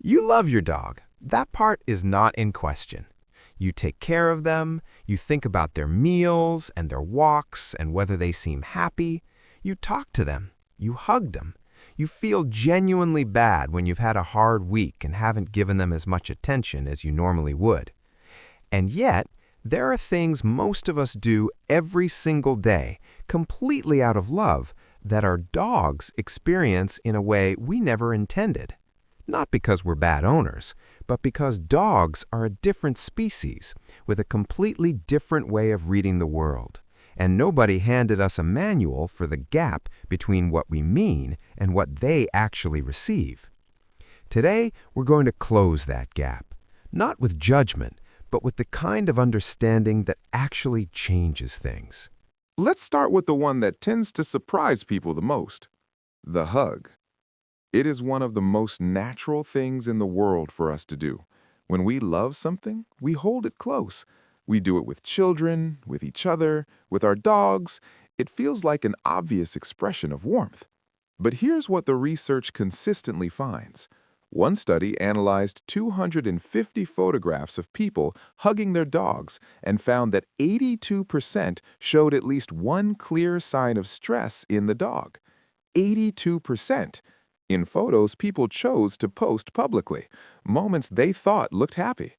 You love your dog. That part is not in question. You take care of them, you think about their meals and their walks and whether they seem happy. You talk to them, you hug them. You feel genuinely bad when you've had a hard week and haven't given them as much attention as you normally would. And yet, there are things most of us do every single day, completely out of love, that our dogs experience in a way we never intended. Not because we're bad owners, but because dogs are a different species with a completely different way of reading the world. And nobody handed us a manual for the gap between what we mean and what they actually receive. Today, we're going to close that gap, not with judgment, but with the kind of understanding that actually changes things. Let's start with the one that tends to surprise people the most, the hug. It is one of the most natural things in the world for us to do. When we love something, we hold it close. We do it with children, with each other, with our dogs. It feels like an obvious expression of warmth. But here's what the research consistently finds. One study analyzed 250 photographs of people hugging their dogs and found that 82% showed at least one clear sign of stress in the dog. 82%. In photos people chose to post publicly, moments they thought looked happy.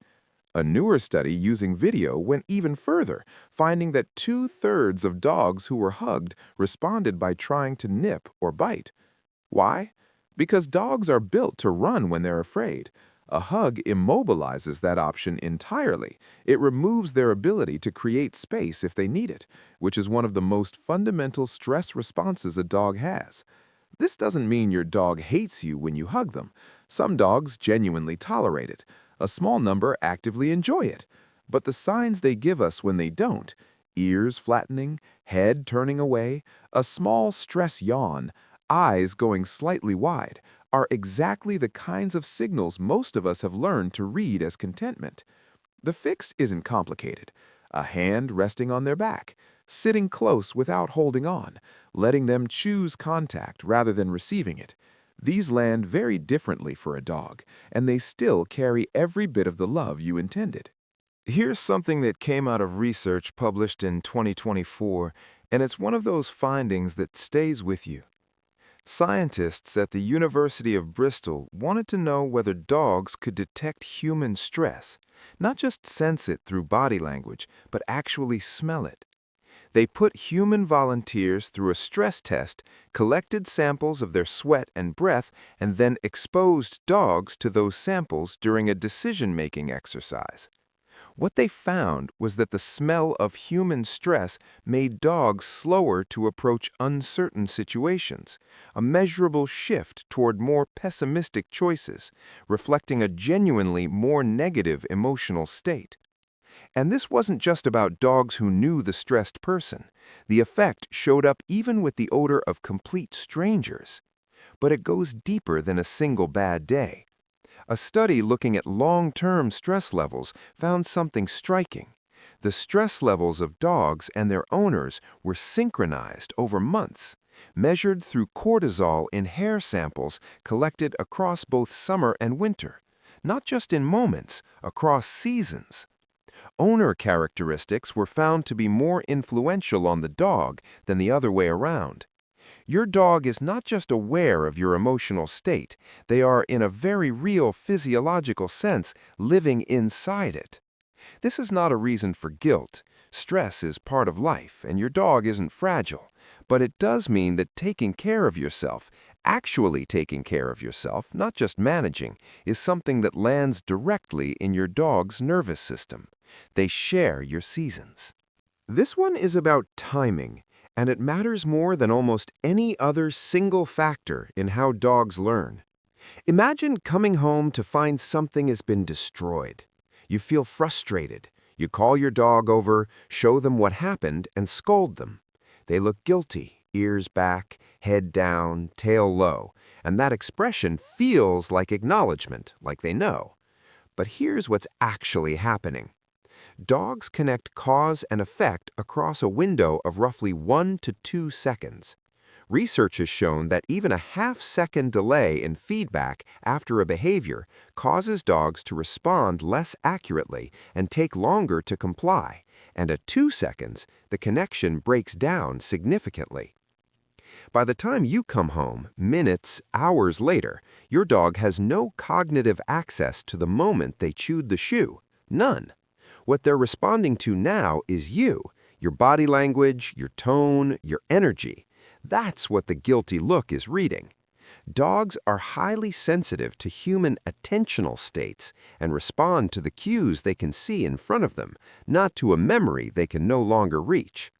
A newer study using video went even further, finding that 2/3 of dogs who were hugged responded by trying to nip or bite. Why? Because dogs are built to run when they're afraid. A hug immobilizes that option entirely. It removes their ability to create space if they need it, which is one of the most fundamental stress responses a dog has. This doesn't mean your dog hates you when you hug them. Some dogs genuinely tolerate it. A small number actively enjoy it. But the signs they give us when they don't, ears flattening, head turning away, a small stress yawn, eyes going slightly wide, are exactly the kinds of signals most of us have learned to read as contentment. The fix isn't complicated. A hand resting on their back, sitting close without holding on, letting them choose contact rather than receiving it. These land very differently for a dog, and they still carry every bit of the love you intended. Here's something that came out of research published in 2024, and it's one of those findings that stays with you. Scientists at the University of Bristol wanted to know whether dogs could detect human stress, not just sense it through body language, but actually smell it. They put human volunteers through a stress test, collected samples of their sweat and breath, and then exposed dogs to those samples during a decision-making exercise. What they found was that the smell of human stress made dogs slower to approach uncertain situations, a measurable shift toward more pessimistic choices, reflecting a genuinely more negative emotional state. And this wasn't just about dogs who knew the stressed person. The effect showed up even with the odor of complete strangers. But it goes deeper than a single bad day. A study looking at long-term stress levels found something striking. The stress levels of dogs and their owners were synchronized over months, measured through cortisol in hair samples collected across both summer and winter, not just in moments, across seasons. Owner characteristics were found to be more influential on the dog than the other way around. Your dog is not just aware of your emotional state, they are, in a very real physiological sense, living inside it. This is not a reason for guilt. Stress is part of life, and your dog isn't fragile. But it does mean that taking care of yourself, actually taking care of yourself, not just managing, is something that lands directly in your dog's nervous system. They share your seasons. This one is about timing, and it matters more than almost any other single factor in how dogs learn. Imagine coming home to find something has been destroyed. You feel frustrated. You call your dog over, show them what happened, and scold them. They look guilty, ears back, head down, tail low, and that expression feels like acknowledgement, like they know. But here's what's actually happening. Dogs connect cause and effect across a window of roughly 1 to 2 seconds. Research has shown that even a half-second delay in feedback after a behavior causes dogs to respond less accurately and take longer to comply, and at 2 seconds, the connection breaks down significantly. By the time you come home, minutes, hours later, your dog has no cognitive access to the moment they chewed the shoe. None. What they're responding to now is you, your body language, your tone, your energy. That's what the guilty look is reading. Dogs are highly sensitive to human attentional states and respond to the cues they can see in front of them, not to a memory they can no longer reach.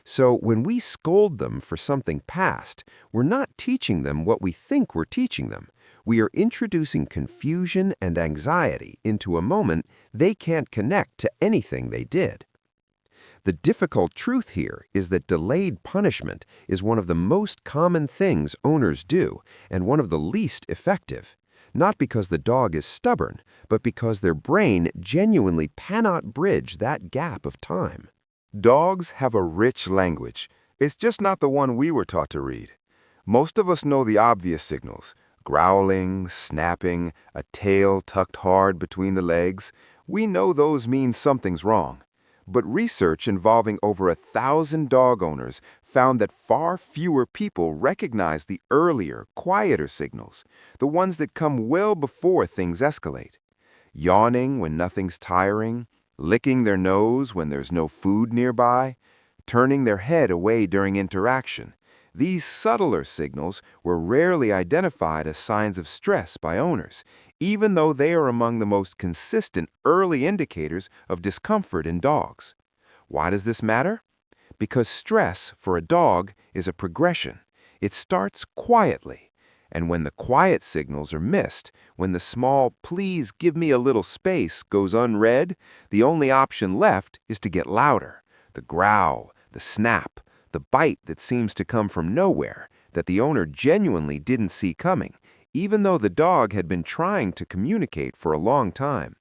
So when we scold them for something past, we're not teaching them what we think we're teaching them. We are introducing confusion and anxiety into a moment they can't connect to anything they did. The difficult truth here is that delayed punishment is one of the most common things owners do and one of the least effective, not because the dog is stubborn, but because their brain genuinely cannot bridge that gap of time. Dogs have a rich language. It's just not the one we were taught to read. Most of us know the obvious signals: growling, snapping, a tail tucked hard between the legs. We know those mean something's wrong. But research involving over 1,000 dog owners found that far fewer people recognize the earlier, quieter signals, the ones that come well before things escalate. Yawning when nothing's tiring, licking their nose when there's no food nearby, turning their head away during interaction. These subtler signals were rarely identified as signs of stress by owners, even though they are among the most consistent early indicators of discomfort in dogs. Why does this matter? Because stress for a dog is a progression. It starts quietly, and when the quiet signals are missed, when the small "please give me a little space" goes unread, the only option left is to get louder. The growl, the snap, the bite that seems to come from nowhere, that the owner genuinely didn't see coming, even though the dog had been trying to communicate for a long time.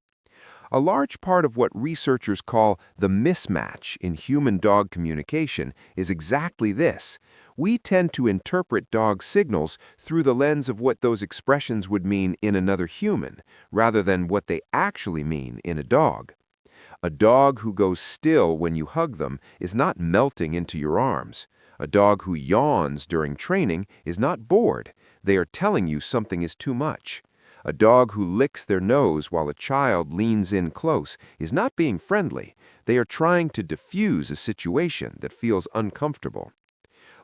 A large part of what researchers call the mismatch in human-dog communication is exactly this. We tend to interpret dog signals through the lens of what those expressions would mean in another human, rather than what they actually mean in a dog. A dog who goes still when you hug them is not melting into your arms. A dog who yawns during training is not bored. They are telling you something is too much. A dog who licks their nose while a child leans in close is not being friendly. They are trying to diffuse a situation that feels uncomfortable.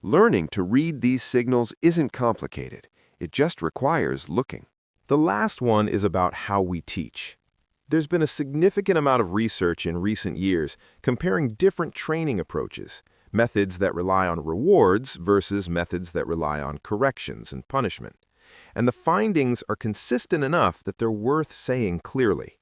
Learning to read these signals isn't complicated. It just requires looking. The last one is about how we teach. There's been a significant amount of research in recent years comparing different training approaches, methods that rely on rewards versus methods that rely on corrections and punishment. And the findings are consistent enough that they're worth saying clearly.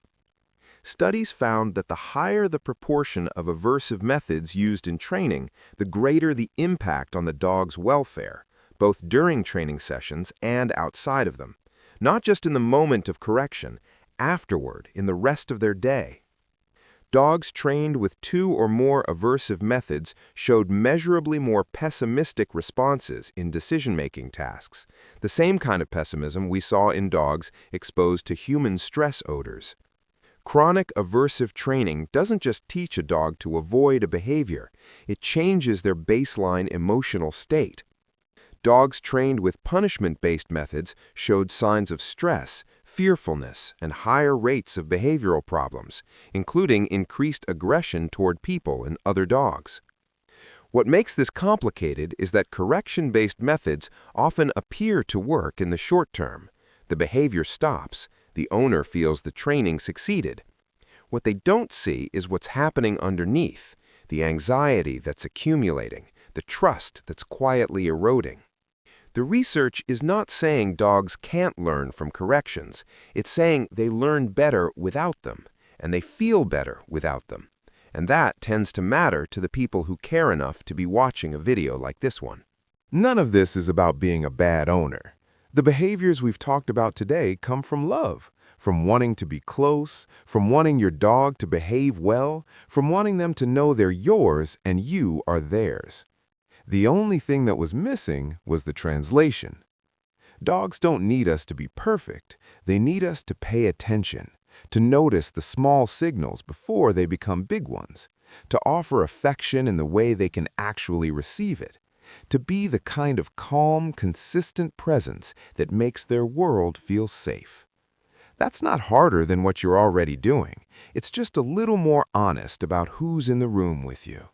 Studies found that the higher the proportion of aversive methods used in training, the greater the impact on the dog's welfare, both during training sessions and outside of them, not just in the moment of correction, afterward, in the rest of their day. Dogs trained with 2 or more aversive methods showed measurably more pessimistic responses in decision-making tasks, the same kind of pessimism we saw in dogs exposed to human stress odors. Chronic aversive training doesn't just teach a dog to avoid a behavior, it changes their baseline emotional state. Dogs trained with punishment-based methods showed signs of stress, fearfulness, and higher rates of behavioral problems, including increased aggression toward people and other dogs. What makes this complicated is that correction-based methods often appear to work in the short term. The behavior stops. The owner feels the training succeeded. What they don't see is what's happening underneath, the anxiety that's accumulating, the trust that's quietly eroding. The research is not saying dogs can't learn from corrections. It's saying they learn better without them, and they feel better without them. And that tends to matter to the people who care enough to be watching a video like this one. None of this is about being a bad owner. The behaviors we've talked about today come from love, from wanting to be close, from wanting your dog to behave well, from wanting them to know they're yours and you are theirs. The only thing that was missing was the translation. Dogs don't need us to be perfect. They need us to pay attention, to notice the small signals before they become big ones, to offer affection in the way they can actually receive it, to be the kind of calm, consistent presence that makes their world feel safe. That's not harder than what you're already doing. It's just a little more honest about who's in the room with you.